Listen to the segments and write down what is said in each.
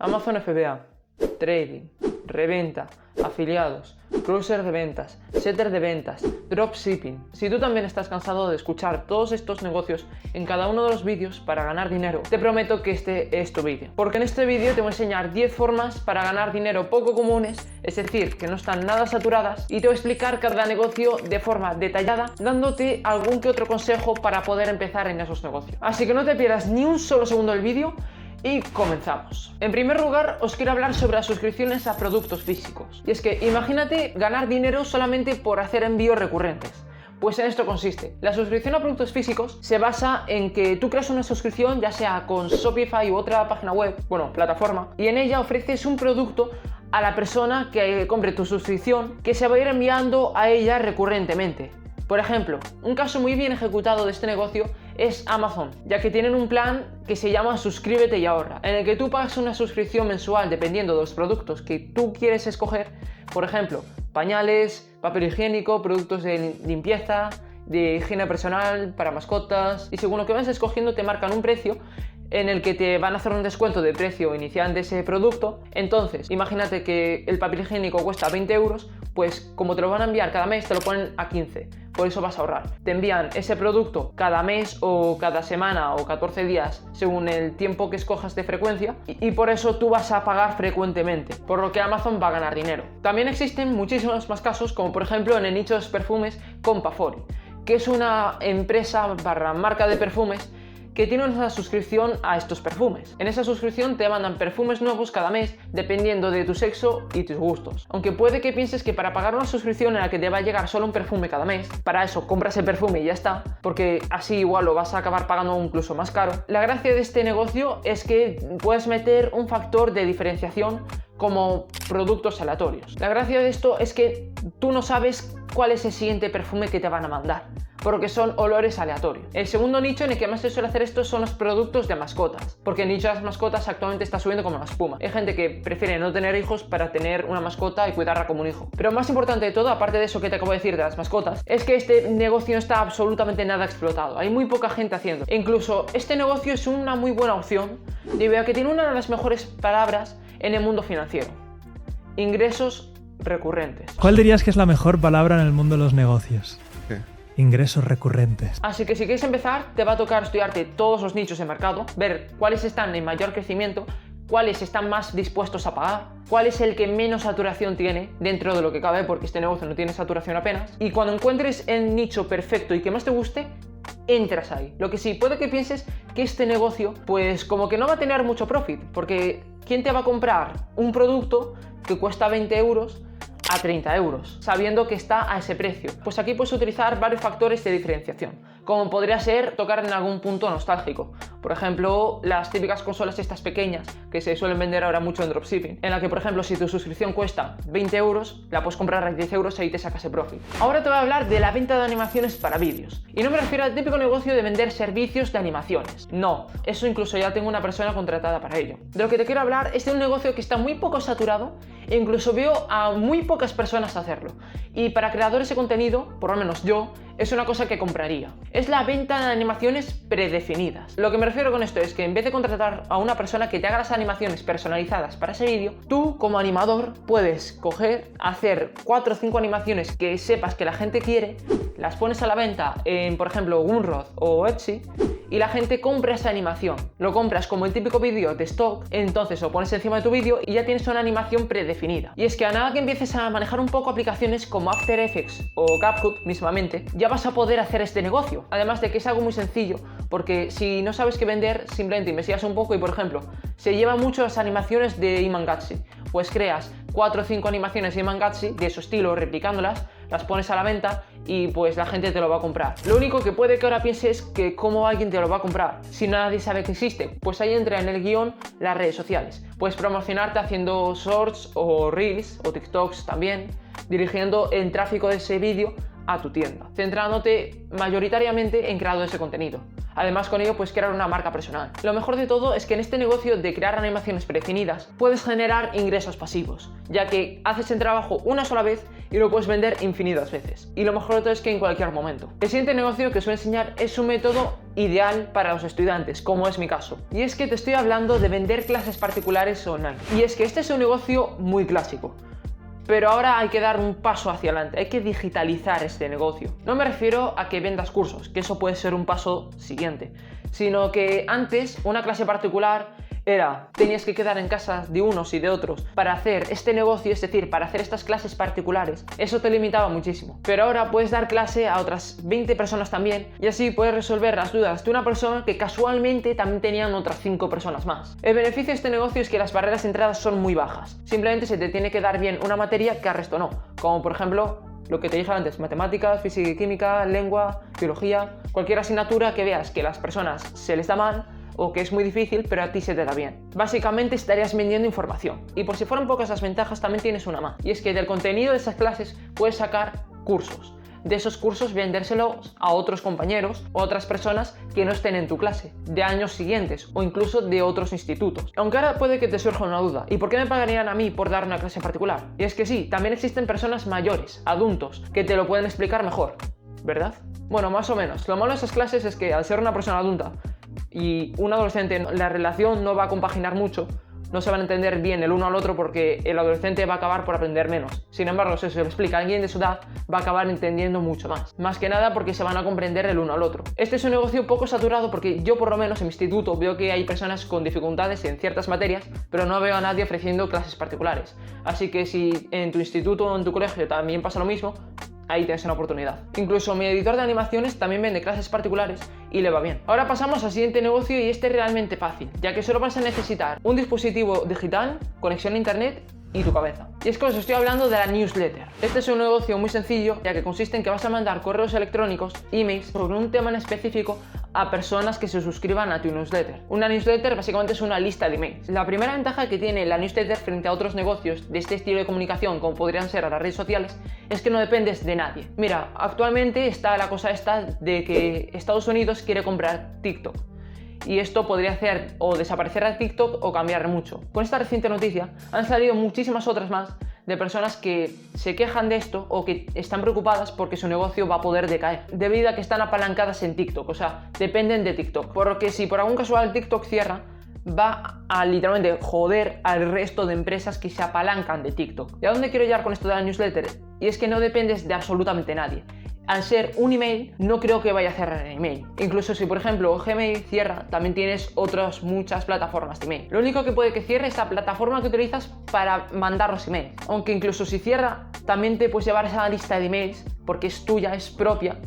Amazon FBA, trading, reventa, afiliados, crucer de ventas, setter de ventas, dropshipping. Si tú también estás cansado de escuchar todos estos negocios en cada uno de los vídeos para ganar dinero, te prometo que este es tu vídeo. Porque en este vídeo te voy a enseñar 10 formas para ganar dinero poco comunes, es decir, que no están nada saturadas, y te voy a explicar cada negocio de forma detallada, dándote algún que otro consejo para poder empezar en esos negocios. Así que no te pierdas ni un solo segundo del vídeo. Y comenzamos. En primer lugar, os quiero hablar sobre las suscripciones a productos físicos. Y es que imagínate ganar dinero solamente por hacer envíos recurrentes. Pues en esto consiste. La suscripción a productos físicos se basa en que tú creas una suscripción, ya sea con Shopify u otra página web, plataforma, y en ella ofreces un producto a la persona que compre tu suscripción, que se va a ir enviando a ella recurrentemente. Por ejemplo, un caso muy bien ejecutado de este negocio es Amazon, ya que tienen un plan que se llama Suscríbete y ahorra, en el que tú pagas una suscripción mensual dependiendo de los productos que tú quieres escoger. Por ejemplo, pañales, papel higiénico, productos de limpieza, de higiene personal, para mascotas, y según lo que vas escogiendo te marcan un precio en el que te van a hacer un descuento de precio inicial de ese producto. Entonces, imagínate que el papel higiénico cuesta 20 euros, pues como te lo van a enviar cada mes, te lo ponen a 15. Por eso vas a ahorrar. Te envían ese producto cada mes o cada semana o 14 días, según el tiempo que escojas de frecuencia, y por eso tú vas a pagar frecuentemente, por lo que Amazon va a ganar dinero. También existen muchísimos más casos, como por ejemplo en el nicho de los perfumes Compafori, que es una empresa / marca de perfumes que tiene una suscripción a estos perfumes. En esa suscripción te mandan perfumes nuevos cada mes dependiendo de tu sexo y tus gustos. Aunque puede que pienses que para pagar una suscripción en la que te va a llegar solo un perfume cada mes, para eso compras el perfume y ya está, porque así igual lo vas a acabar pagando incluso más caro. La gracia de este negocio es que puedes meter un factor de diferenciación como productos aleatorios. La gracia de esto es que tú no sabes cuál es el siguiente perfume que te van a mandar, porque son olores aleatorios. El segundo nicho en el que más se suele hacer esto son los productos de mascotas, porque el nicho de las mascotas actualmente está subiendo como la espuma. Hay gente que prefiere no tener hijos para tener una mascota y cuidarla como un hijo. Pero más importante de todo, aparte de eso que te acabo de decir de las mascotas, es que este negocio no está absolutamente nada explotado. Hay muy poca gente haciendo. E incluso este negocio es una muy buena opción debido a que tiene una de las mejores palabras en el mundo financiero: ingresos recurrentes. ¿Cuál dirías que es la mejor palabra en el mundo de los negocios? ¿Qué? Ingresos recurrentes. Así que si quieres empezar, te va a tocar estudiarte todos los nichos de mercado, ver cuáles están en mayor crecimiento, cuáles están más dispuestos a pagar, cuál es el que menos saturación tiene dentro de lo que cabe, porque este negocio no tiene saturación apenas, y cuando encuentres el nicho perfecto y que más te guste, entras ahí. Lo que sí, puede que pienses que este negocio, pues como que no va a tener mucho profit, porque ¿quién te va a comprar un producto que cuesta 20 euros a 30 euros, sabiendo que está a ese precio? Pues aquí puedes utilizar varios factores de diferenciación, como podría ser tocar en algún punto nostálgico. Por ejemplo, las típicas consolas estas pequeñas que se suelen vender ahora mucho en dropshipping, en la que por ejemplo si tu suscripción cuesta 20 euros, la puedes comprar a 10 euros y ahí te sacas el profit. Ahora te voy a hablar de la venta de animaciones para vídeos, y no me refiero al típico negocio de vender servicios de animaciones. No, eso incluso ya tengo una persona contratada para ello. De lo que te quiero hablar es de un negocio que está muy poco saturado e incluso veo a muy pocas personas hacerlo, y para creadores de contenido, por lo menos yo, es una cosa que compraría. Es la venta de animaciones predefinidas. Lo que me refiero con esto es que en vez de contratar a una persona que te haga las animaciones personalizadas para ese vídeo, tú como animador puedes coger, hacer 4 o 5 animaciones que sepas que la gente quiere, las pones a la venta en, por ejemplo, Gumroad o Etsy, y la gente compra esa animación. Lo compras como el típico vídeo de stock, entonces lo pones encima de tu vídeo y ya tienes una animación predefinida. Y es que a nada que empieces a manejar un poco aplicaciones como After Effects o CapCut mismamente, ya vas a poder hacer este negocio. Además de que es algo muy sencillo, porque si no sabes qué vender, simplemente investigas un poco y, por ejemplo, se llevan mucho las animaciones de Imangatsu, pues creas 4 o 5 animaciones de Imangatsu de su estilo, replicándolas, las pones a la venta y pues la gente te lo va a comprar. Lo único que puede que ahora pienses que cómo alguien te lo va a comprar si nadie sabe que existe, pues ahí entra en el guión las redes sociales. Puedes promocionarte haciendo shorts o reels o TikToks también, dirigiendo el tráfico de ese vídeo a tu tienda, centrándote mayoritariamente en creadores de contenido. Además, con ello puedes crear una marca personal. Lo mejor de todo es que en este negocio de crear animaciones predefinidas puedes generar ingresos pasivos, ya que haces el trabajo una sola vez y lo puedes vender infinitas veces. Y lo mejor de todo es que en cualquier momento. El siguiente negocio que os voy a enseñar es un método ideal para los estudiantes, como es mi caso. Y es que te estoy hablando de vender clases particulares online. Y es que este es un negocio muy clásico. Pero ahora hay que dar un paso hacia adelante, hay que digitalizar este negocio. No me refiero a que vendas cursos, que eso puede ser un paso siguiente, sino que antes una clase particular tenías que quedar en casa de unos y de otros para hacer este negocio, es decir, para hacer estas clases particulares. Eso te limitaba muchísimo. Pero ahora puedes dar clase a otras 20 personas también y así puedes resolver las dudas de una persona que casualmente también tenían otras 5 personas más. El beneficio de este negocio es que las barreras de entrada son muy bajas. Simplemente se te tiene que dar bien una materia que al resto no, como por ejemplo lo que te dije antes, matemáticas, física y química, lengua, biología, cualquier asignatura que veas que a las personas se les da mal o que es muy difícil, pero a ti se te da bien. Básicamente estarías vendiendo información. Y por si fueran pocas las ventajas, también tienes una más. Y es que del contenido de esas clases puedes sacar cursos. De esos cursos vendérselos a otros compañeros o otras personas que no estén en tu clase, de años siguientes o incluso de otros institutos. Aunque ahora puede que te surja una duda, ¿y por qué me pagarían a mí por dar una clase en particular? Y es que sí, también existen personas mayores, adultos, que te lo pueden explicar mejor, ¿verdad? Bueno, más o menos. Lo malo de esas clases es que al ser una persona adulta y un adolescente, la relación no va a compaginar mucho, no se van a entender bien el uno al otro porque el adolescente va a acabar por aprender menos. Sin embargo, si se lo explica a alguien de su edad, va a acabar entendiendo mucho más. Más que nada porque se van a comprender el uno al otro. Este es un negocio poco saturado porque yo por lo menos en mi instituto veo que hay personas con dificultades en ciertas materias, pero no veo a nadie ofreciendo clases particulares. Así que si en tu instituto o en tu colegio también pasa lo mismo, ahí tienes una oportunidad. Incluso mi editor de animaciones también vende clases particulares y le va bien. Ahora pasamos al siguiente negocio y este es realmente fácil, ya que solo vas a necesitar un dispositivo digital, conexión a internet y tu cabeza. Y es que os estoy hablando de la newsletter. Este es un negocio muy sencillo, ya que consiste en que vas a mandar correos electrónicos, emails, sobre un tema en específico a personas que se suscriban a tu newsletter. Una newsletter básicamente es una lista de emails. La primera ventaja que tiene la newsletter frente a otros negocios de este estilo de comunicación, como podrían ser a las redes sociales, es que no dependes de nadie. Mira, actualmente está la cosa esta de que Estados Unidos quiere comprar TikTok. Y esto podría hacer o desaparecer a TikTok o cambiar mucho. Con esta reciente noticia han salido muchísimas otras más de personas que se quejan de esto o que están preocupadas porque su negocio va a poder decaer debido a que están apalancadas en TikTok, o sea, dependen de TikTok. Por lo que si por algún casual TikTok cierra, va a literalmente joder al resto de empresas que se apalancan de TikTok. ¿Y a dónde quiero llegar con esto de la newsletter? Y es que no dependes de absolutamente nadie. Al ser un email, no creo que vaya a cerrar el email. Incluso si, por ejemplo, Gmail cierra, también tienes otras muchas plataformas de email. Lo único que puede que cierre es la plataforma que utilizas para mandar los emails. Aunque incluso si cierra, también te puedes llevar esa lista de emails, porque es tuya, es propia,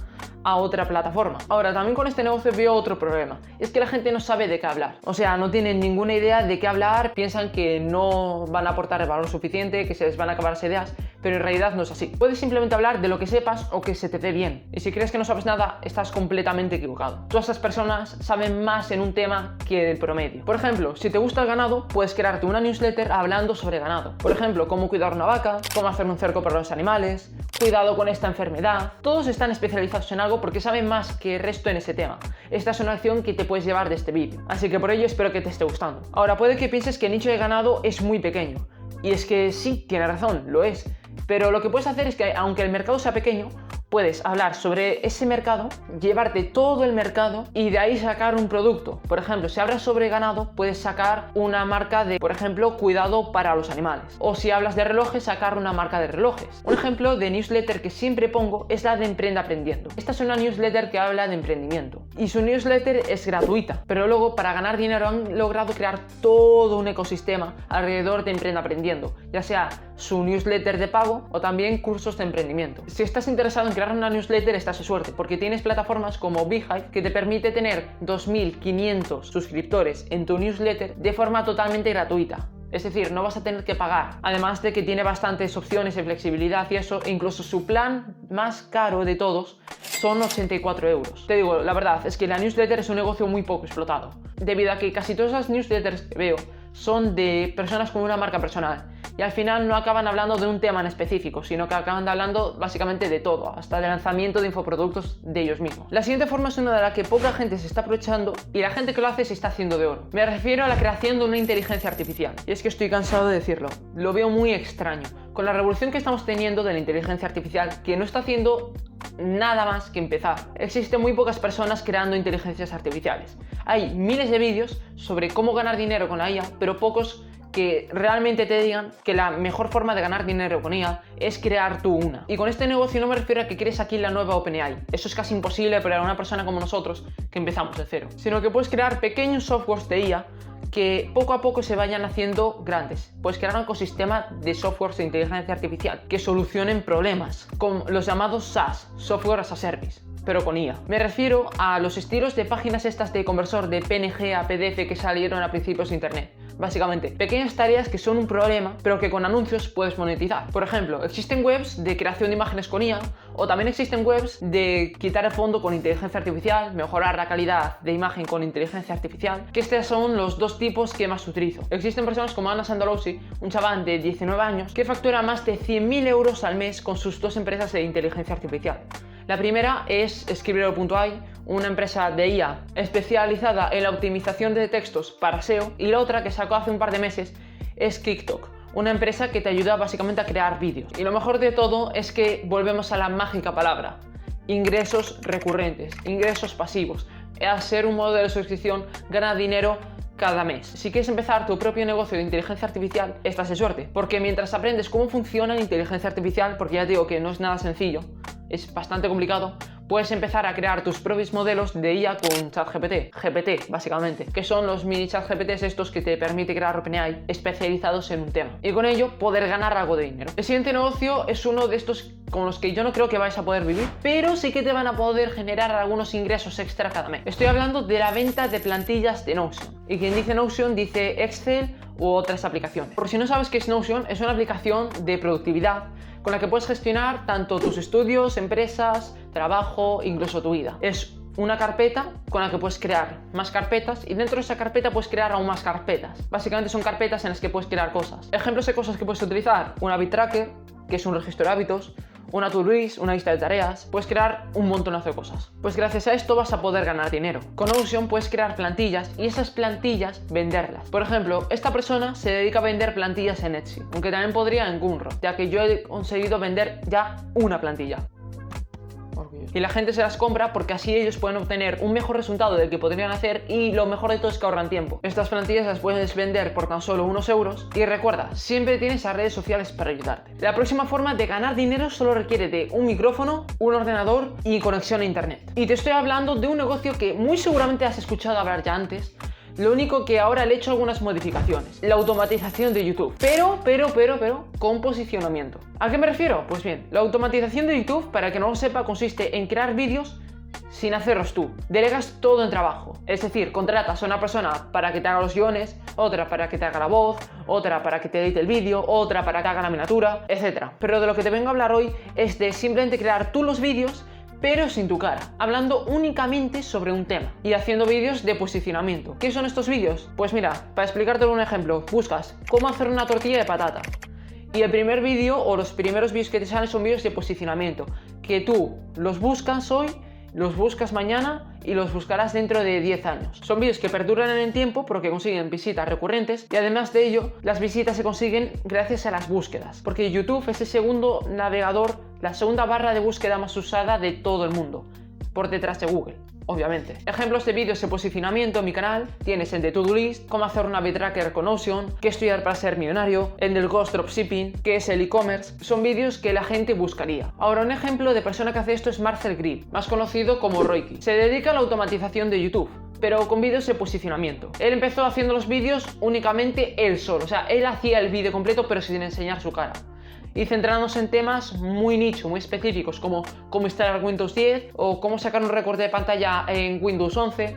a otra plataforma. Ahora, también con este negocio veo otro problema. Es que la gente no sabe de qué hablar. O sea, no tienen ninguna idea de qué hablar, piensan que no van a aportar el valor suficiente, que se les van a acabar las ideas, pero en realidad no es así. Puedes simplemente hablar de lo que sepas o que se te dé bien. Y si crees que no sabes nada, estás completamente equivocado. Todas esas personas saben más en un tema que el promedio. Por ejemplo, si te gusta el ganado, puedes crearte una newsletter hablando sobre ganado. Por ejemplo, cómo cuidar una vaca, cómo hacer un cerco para los animales, cuidado con esta enfermedad. Todos están especializados en algo porque saben más que el resto en ese tema. Esta es una acción que te puedes llevar de este vídeo. Así que por ello espero que te esté gustando. Ahora, puede que pienses que el nicho de ganado es muy pequeño. Y es que sí, tiene razón, lo es. Pero lo que puedes hacer es que, aunque el mercado sea pequeño, puedes hablar sobre ese mercado, llevarte todo el mercado y de ahí sacar un producto. Por ejemplo, si hablas sobre ganado, puedes sacar una marca de, por ejemplo, cuidado para los animales. O si hablas de relojes, sacar una marca de relojes. Un ejemplo de newsletter que siempre pongo es la de Emprende Aprendiendo. Esta es una newsletter que habla de emprendimiento. Y su newsletter es gratuita, pero luego para ganar dinero han logrado crear todo un ecosistema alrededor de Emprende Aprendiendo, ya sea su newsletter de pago o también cursos de emprendimiento. Si estás interesado en crear una newsletter, estás de suerte, porque tienes plataformas como Beehive que te permite tener 2.500 suscriptores en tu newsletter de forma totalmente gratuita. Es decir, no vas a tener que pagar. Además de que tiene bastantes opciones de flexibilidad y eso, e incluso su plan más caro de todos son 84 euros. Te digo, la verdad es que la newsletter es un negocio muy poco explotado, debido a que casi todas las newsletters que veo son de personas con una marca personal, y al final no acaban hablando de un tema en específico, sino que acaban hablando básicamente de todo, hasta del lanzamiento de infoproductos de ellos mismos. La siguiente forma es una de la que poca gente se está aprovechando y la gente que lo hace se está haciendo de oro. Me refiero a la creación de una inteligencia artificial. Y es que estoy cansado de decirlo, lo veo muy extraño. Con la revolución que estamos teniendo de la inteligencia artificial, que no está haciendo nada más que empezar, existen muy pocas personas creando inteligencias artificiales. Hay miles de vídeos sobre cómo ganar dinero con la IA, pero pocos que realmente te digan que la mejor forma de ganar dinero con IA es crear tú una. Y con este negocio no me refiero a que crees aquí la nueva OpenAI. Eso es casi imposible para una persona como nosotros que empezamos de cero. Sino que puedes crear pequeños softwares de IA que poco a poco se vayan haciendo grandes. Puedes crear un ecosistema de softwares de inteligencia artificial que solucionen problemas, con los llamados SaaS, Software as a Service, pero con IA. Me refiero a los estilos de páginas estas de conversor de PNG a PDF que salieron a principios de internet. Básicamente, pequeñas tareas que son un problema, pero que con anuncios puedes monetizar. Por ejemplo, existen webs de creación de imágenes con IA, o también existen webs de quitar el fondo con inteligencia artificial, mejorar la calidad de imagen con inteligencia artificial, que estos son los dos tipos que más utilizo. Existen personas como Anna Sandalousi, un chaval de 19 años, que factura más de 100.000 euros al mes con sus dos empresas de inteligencia artificial. La primera es Scribbler.ai, una empresa de IA especializada en la optimización de textos para SEO, y la otra que sacó hace un par de meses es TikTok, una empresa que te ayuda básicamente a crear vídeos. Y lo mejor de todo es que volvemos a la mágica palabra: ingresos recurrentes, ingresos pasivos. Al ser un modo de suscripción, gana dinero cada mes. Si quieres empezar tu propio negocio de inteligencia artificial, estás de suerte, porque mientras aprendes cómo funciona la inteligencia artificial, porque ya te digo que no es nada sencillo, es bastante complicado, puedes empezar a crear tus propios modelos de IA con ChatGPT, GPT básicamente, que son los mini ChatGPTs estos que te permite crear OpenAI especializados en un tema, y con ello poder ganar algo de dinero. El siguiente negocio es uno de estos con los que yo no creo que vais a poder vivir, pero sí que te van a poder generar algunos ingresos extra cada mes. Estoy hablando de la venta de plantillas de Notion, y quien dice Notion dice Excel u otras aplicaciones. Por si no sabes qué es Notion, es una aplicación de productividad con la que puedes gestionar tanto tus estudios, empresas, trabajo, incluso tu vida. Es una carpeta con la que puedes crear más carpetas, y dentro de esa carpeta puedes crear aún más carpetas. Básicamente son carpetas en las que puedes crear cosas. Ejemplos de cosas que puedes utilizar: un habit tracker, que es un registro de hábitos, una to-do list, una lista de tareas. Puedes crear un montonazo de cosas. Pues gracias a esto vas a poder ganar dinero. Con Notion puedes crear plantillas y esas plantillas venderlas. Por ejemplo, esta persona se dedica a vender plantillas en Etsy, aunque también podría en Gumroad, ya que yo he conseguido vender ya una plantilla. Y la gente se las compra porque así ellos pueden obtener un mejor resultado del que podrían hacer, y lo mejor de todo es que ahorran tiempo. Estas plantillas las puedes vender por tan solo unos euros, y recuerda, siempre tienes a redes sociales para ayudarte. La próxima forma de ganar dinero solo requiere de un micrófono, un ordenador y conexión a internet. Y te estoy hablando de un negocio que muy seguramente has escuchado hablar ya antes. Lo único que ahora le he hecho algunas modificaciones: la automatización de YouTube. Pero, con posicionamiento. ¿A qué me refiero? Pues bien, la automatización de YouTube, para que no lo sepa, consiste en crear vídeos sin hacerlos tú. Delegas todo en trabajo. Es decir, contratas a una persona para que te haga los guiones, otra para que te haga la voz, otra para que te edite el vídeo, otra para que haga la miniatura, etc. Pero de lo que te vengo a hablar hoy es de simplemente crear tú los vídeos, pero sin tu cara, hablando únicamente sobre un tema y haciendo vídeos de posicionamiento. ¿Qué son estos vídeos? Pues mira, para explicártelo un ejemplo, buscas cómo hacer una tortilla de patata, y el primer vídeo o los primeros vídeos que te salen son vídeos de posicionamiento, que tú los buscas hoy, los buscas mañana y los buscarás dentro de 10 años. Son vídeos que perduran en el tiempo porque consiguen visitas recurrentes, y además de ello, las visitas se consiguen gracias a las búsquedas, porque YouTube es el segundo navegador, la segunda barra de búsqueda más usada de todo el mundo, por detrás de Google, obviamente. Ejemplos de vídeos de posicionamiento en mi canal tienes el de To-Do List, cómo hacer un habit tracker con Notion, qué estudiar para ser millonario, el del Ghost Dropshipping, qué es el e-commerce. Son vídeos que la gente buscaría. Ahora, un ejemplo de persona que hace esto es Marcel Grip, más conocido como Roiki. Se dedica a la automatización de YouTube, pero con vídeos de posicionamiento. Él empezó haciendo los vídeos únicamente él solo, o sea, él hacía el vídeo completo pero sin enseñar su cara, y centrarnos en temas muy nicho, muy específicos, como cómo instalar Windows 10 o cómo sacar un recorte de pantalla en Windows 11,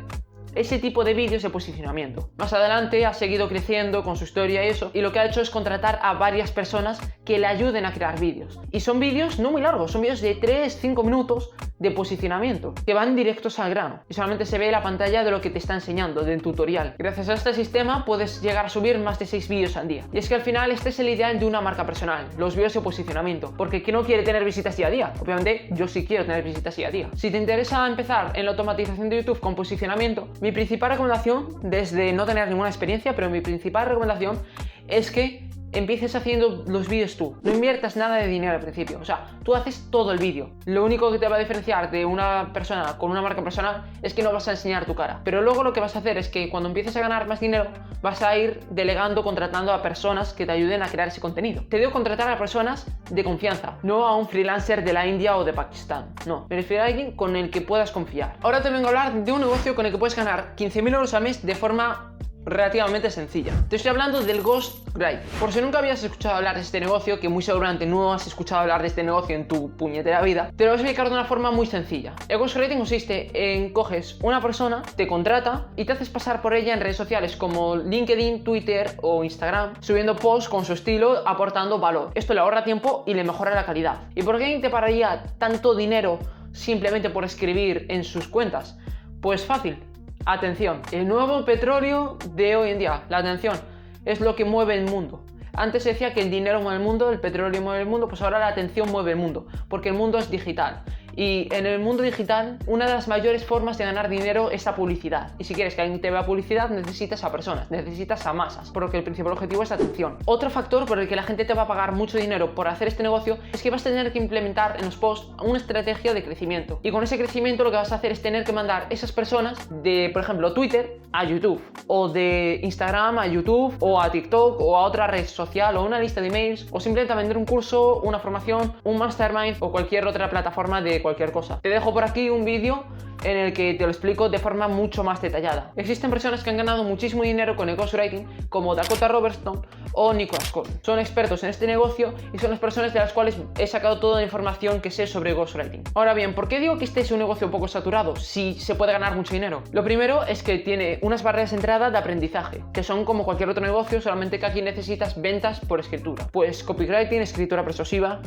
ese tipo de vídeos de posicionamiento. Más adelante ha seguido creciendo con su historia y eso, y lo que ha hecho es contratar a varias personas que le ayuden a crear vídeos. Y son vídeos no muy largos, son vídeos de 3-5 minutos de posicionamiento, que van directos al grano y solamente se ve la pantalla de lo que te está enseñando, del tutorial. Gracias a este sistema puedes llegar a subir más de 6 vídeos al día. Y es que al final este es el ideal de una marca personal, los vídeos de posicionamiento, porque ¿quién no quiere tener visitas día a día? Obviamente yo sí quiero tener visitas día a día. Si te interesa empezar en la automatización de YouTube con posicionamiento, mi principal recomendación, desde no tener ninguna experiencia, pero mi principal recomendación es que empieces haciendo los vídeos tú. No inviertas nada de dinero al principio. O sea, tú haces todo el vídeo. Lo único que te va a diferenciar de una persona con una marca personal es que no vas a enseñar tu cara. Pero luego lo que vas a hacer es que cuando empieces a ganar más dinero, vas a ir delegando, contratando a personas que te ayuden a crear ese contenido. Te digo contratar a personas de confianza, no a un freelancer de la India o de Pakistán. No, me refiero a alguien con el que puedas confiar. Ahora te vengo a hablar de un negocio con el que puedes ganar 15.000 euros al mes de forma relativamente sencilla. Te estoy hablando del ghostwriting. Por si nunca habías escuchado hablar de este negocio, que muy seguramente no has escuchado hablar de este negocio en tu puñetera vida, te lo voy a explicar de una forma muy sencilla. El ghostwriting consiste en coges una persona, te contrata y te haces pasar por ella en redes sociales como LinkedIn, Twitter o Instagram, subiendo posts con su estilo, aportando valor. Esto le ahorra tiempo y le mejora la calidad. ¿Y por qué te pagaría tanto dinero simplemente por escribir en sus cuentas? Pues fácil. Atención, el nuevo petróleo de hoy en día, la atención, es lo que mueve el mundo. Antes se decía que el dinero mueve el mundo, el petróleo mueve el mundo, pues ahora la atención mueve el mundo, porque el mundo es digital. Y en el mundo digital, una de las mayores formas de ganar dinero es la publicidad. Y si quieres que alguien te vea publicidad, necesitas a personas, necesitas a masas, porque el principal objetivo es la atención. Otro factor por el que la gente te va a pagar mucho dinero por hacer este negocio es que vas a tener que implementar en los posts una estrategia de crecimiento. Y con ese crecimiento lo que vas a hacer es tener que mandar esas personas de, por ejemplo, Twitter a YouTube, o de Instagram a YouTube, o a TikTok, o a otra red social, o una lista de emails, o simplemente a vender un curso, una formación, un mastermind, o cualquier otra plataforma de cualquier cosa. Te dejo por aquí un vídeo en el que te lo explico de forma mucho más detallada. Existen personas que han ganado muchísimo dinero con el ghostwriting, como Dakota Robertson o Nicholas Cole. Son expertos en este negocio y son las personas de las cuales he sacado toda la información que sé sobre ghostwriting. Ahora bien, ¿por qué digo que este es un negocio un poco saturado si se puede ganar mucho dinero? Lo primero es que tiene unas barreras de entrada de aprendizaje, que son como cualquier otro negocio, solamente que aquí necesitas ventas por escritura. Pues copywriting, escritura persuasiva,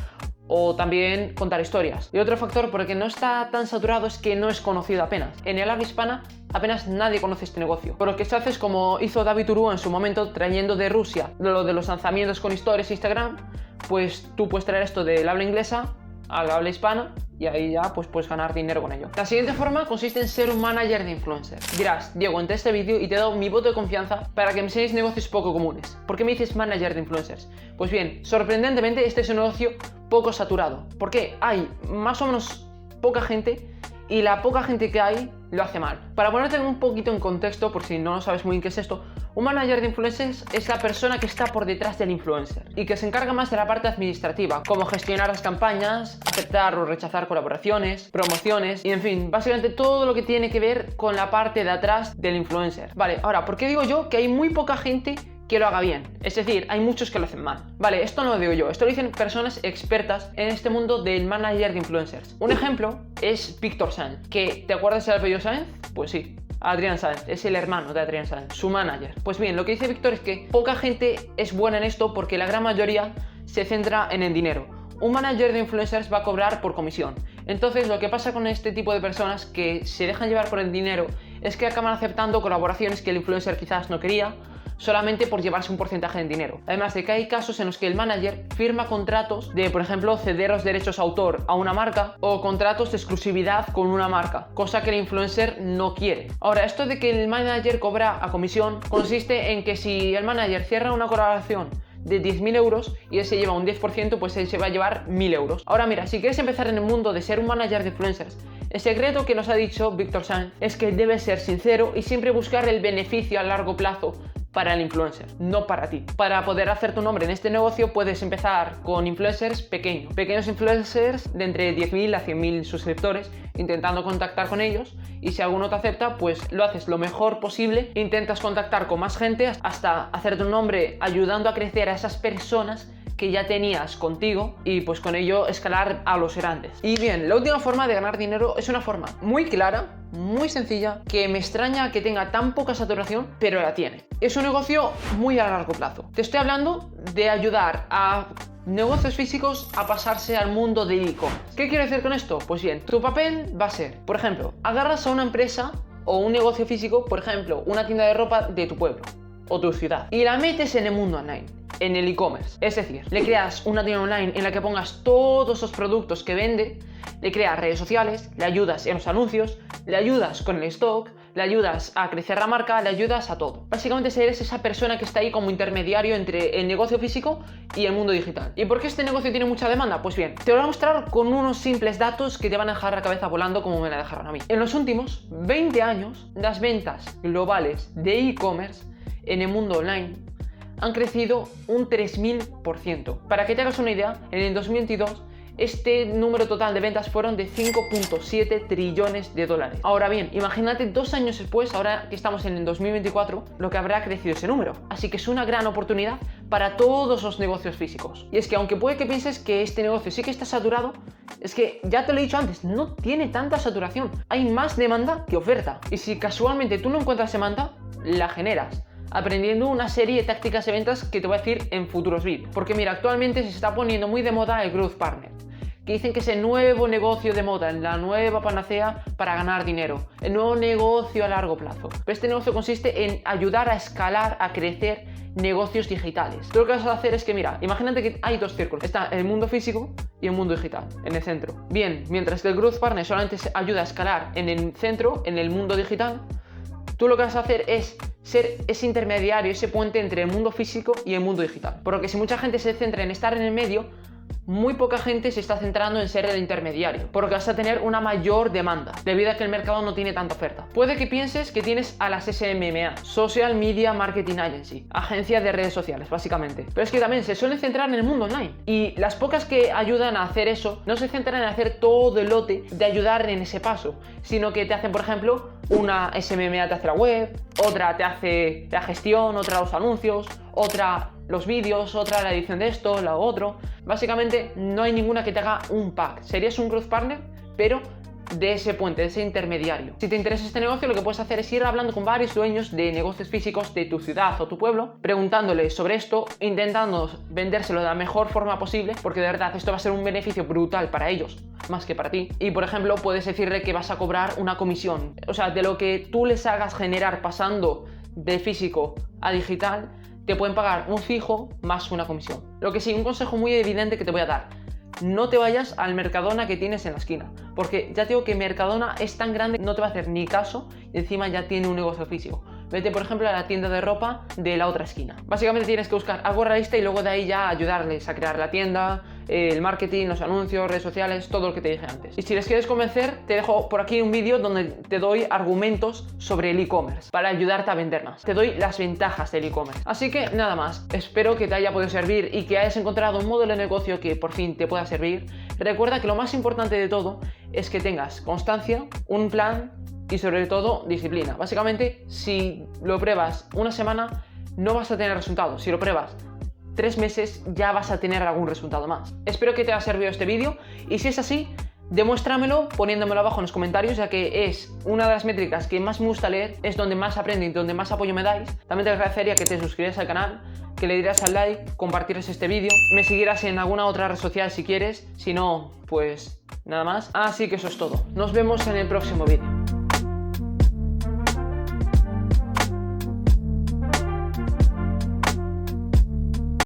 o también contar historias. Y otro factor por el que no está tan saturado es que no es conocido apenas. En el habla hispana apenas nadie conoce este negocio. Por lo que se hace es como hizo David Uru en su momento, trayendo de Rusia lo de los lanzamientos con historias e Instagram, pues tú puedes traer esto del habla inglesa al habla hispana y ahí ya pues puedes ganar dinero con ello. La siguiente forma consiste en ser un manager de influencers. Dirás, Diego, entré este vídeo y te he dado mi voto de confianza para que me enseñes negocios poco comunes. ¿Por qué me dices manager de influencers? Pues bien, sorprendentemente este es un negocio poco saturado. ¿Por qué? Hay más o menos poca gente y la poca gente que hay lo hace mal. Para ponerte un poquito en contexto, por si no sabes muy bien qué es esto, un manager de influencers es la persona que está por detrás del influencer y que se encarga más de la parte administrativa, como gestionar las campañas, aceptar o rechazar colaboraciones, promociones y en fin, básicamente todo lo que tiene que ver con la parte de atrás del influencer. Vale, ahora, ¿por qué digo yo que hay muy poca gente que lo haga bien? Es decir, hay muchos que lo hacen mal. Vale, esto no lo digo yo, esto lo dicen personas expertas en este mundo del manager de influencers. Un ejemplo es Víctor Sáenz, que ¿te acuerdas del apellido Sáenz? Pues sí. Adrián Sáenz, es el hermano de Adrián Sáenz, su manager. Pues bien, lo que dice Víctor es que poca gente es buena en esto porque la gran mayoría se centra en el dinero. Un manager de influencers va a cobrar por comisión. Entonces lo que pasa con este tipo de personas que se dejan llevar por el dinero es que acaban aceptando colaboraciones que el influencer quizás no quería, solamente por llevarse un porcentaje en dinero. Además de que hay casos en los que el manager firma contratos de, por ejemplo, ceder los derechos de autor a una marca o contratos de exclusividad con una marca, cosa que el influencer no quiere. Ahora, esto de que el manager cobra a comisión consiste en que si el manager cierra una colaboración de 10.000 euros y él se lleva un 10%, pues él se va a llevar 1.000 euros. Ahora mira, si quieres empezar en el mundo de ser un manager de influencers, el secreto que nos ha dicho Víctor Sáenz es que debes ser sincero y siempre buscar el beneficio a largo plazo para el influencer, no para ti. Para poder hacer tu nombre en este negocio puedes empezar con influencers pequeños influencers de entre 10.000 a 100.000 suscriptores, intentando contactar con ellos, y si alguno te acepta, pues lo haces lo mejor posible, intentas contactar con más gente hasta hacerte un nombre ayudando a crecer a esas personas que ya tenías contigo y pues con ello escalar a los grandes. Y bien, la última forma de ganar dinero es una forma muy clara, muy sencilla que me extraña que tenga tan poca saturación, pero la tiene. Es un negocio muy a largo plazo. Te estoy hablando de ayudar a negocios físicos a pasarse al mundo de e-commerce. ¿Qué quiero decir con esto? Pues bien, tu papel va a ser, por ejemplo, agarras a una empresa o un negocio físico, por ejemplo, una tienda de ropa de tu pueblo o tu ciudad, y la metes en el mundo online, en el e-commerce. Es decir, le creas una tienda online en la que pongas todos los productos que vende, le creas redes sociales, le ayudas en los anuncios, le ayudas con el stock, le ayudas a crecer la marca, le ayudas a todo. Básicamente eres esa persona que está ahí como intermediario entre el negocio físico y el mundo digital. ¿Y por qué este negocio tiene mucha demanda? Pues bien, te lo voy a mostrar con unos simples datos que te van a dejar la cabeza volando como me la dejaron a mí. En los últimos 20 años, las ventas globales de e-commerce en el mundo online han crecido un 3000%. Para que te hagas una idea, en el 2022 este número total de ventas fueron de 5.7 trillones de dólares. Ahora bien, imagínate 2 años después, ahora que estamos en el 2024, lo que habrá crecido ese número. Así que es una gran oportunidad para todos los negocios físicos. Y es que aunque puede que pienses que este negocio sí que está saturado, es que ya te lo he dicho antes, no tiene tanta saturación. Hay más demanda que oferta. Y si casualmente tú no encuentras demanda, la generas aprendiendo una serie de tácticas de ventas que te voy a decir en futuros vídeos. Porque mira, actualmente se está poniendo muy de moda el Growth Partner, que dicen que es el nuevo negocio de moda, la nueva panacea para ganar dinero, el nuevo negocio a largo plazo. Pero este negocio consiste en ayudar a escalar, a crecer negocios digitales. Tú lo que vas a hacer es que, mira, imagínate que hay 2 círculos. Está el mundo físico y el mundo digital, en el centro. Bien, mientras que el Growth Partner solamente ayuda a escalar en el centro, en el mundo digital, tú lo que vas a hacer es ser ese intermediario, ese puente entre el mundo físico y el mundo digital. Porque si mucha gente se centra en estar en el medio, muy poca gente se está centrando en ser el intermediario, porque vas a tener una mayor demanda, debido a que el mercado no tiene tanta oferta. Puede que pienses que tienes a las SMMA, Social Media Marketing Agency, agencia de redes sociales, básicamente. Pero es que también se suelen centrar en el mundo online. Y las pocas que ayudan a hacer eso, no se centran en hacer todo el lote de ayudar en ese paso, sino que te hacen, por ejemplo, una SMMA te hace la web, otra te hace la gestión, otra los anuncios, otra los vídeos, otra la edición de esto, lo otro. Básicamente no hay ninguna que te haga un pack. Serías un Growth Partner, pero de ese puente, de ese intermediario. Si te interesa este negocio, lo que puedes hacer es ir hablando con varios dueños de negocios físicos de tu ciudad o tu pueblo, preguntándoles sobre esto, intentando vendérselo de la mejor forma posible, porque de verdad esto va a ser un beneficio brutal para ellos, más que para ti. Y por ejemplo, puedes decirle que vas a cobrar una comisión, o sea, de lo que tú les hagas generar pasando de físico a digital, te pueden pagar un fijo más una comisión. Lo que sí, un consejo muy evidente que te voy a dar: no te vayas al Mercadona que tienes en la esquina, porque ya te digo que Mercadona es tan grande que no te va a hacer ni caso y encima ya tiene un negocio físico. Vete, por ejemplo, a la tienda de ropa de la otra esquina. Básicamente tienes que buscar algo realista y luego de ahí ya ayudarles a crear la tienda, el marketing, los anuncios, redes sociales, todo lo que te dije antes. Y si les quieres convencer, te dejo por aquí un vídeo donde te doy argumentos sobre el e-commerce para ayudarte a vender más. Te doy las ventajas del e-commerce. Así que nada más, espero que te haya podido servir y que hayas encontrado un modelo de negocio que por fin te pueda servir. Recuerda que lo más importante de todo es que tengas constancia, un plan y sobre todo disciplina. Básicamente, si lo pruebas una semana, no vas a tener resultados. Si lo pruebas 3 meses, ya vas a tener algún resultado más. Espero que te haya servido este vídeo y si es así, demuéstramelo poniéndomelo abajo en los comentarios, ya que es una de las métricas que más me gusta leer, es donde más aprendo y donde más apoyo me dais. También te agradecería que te suscribieras al canal, que le dieras al like, compartieras este vídeo, me siguieras en alguna otra red social si quieres, si no, pues nada más. Así que eso es todo. Nos vemos en el próximo vídeo.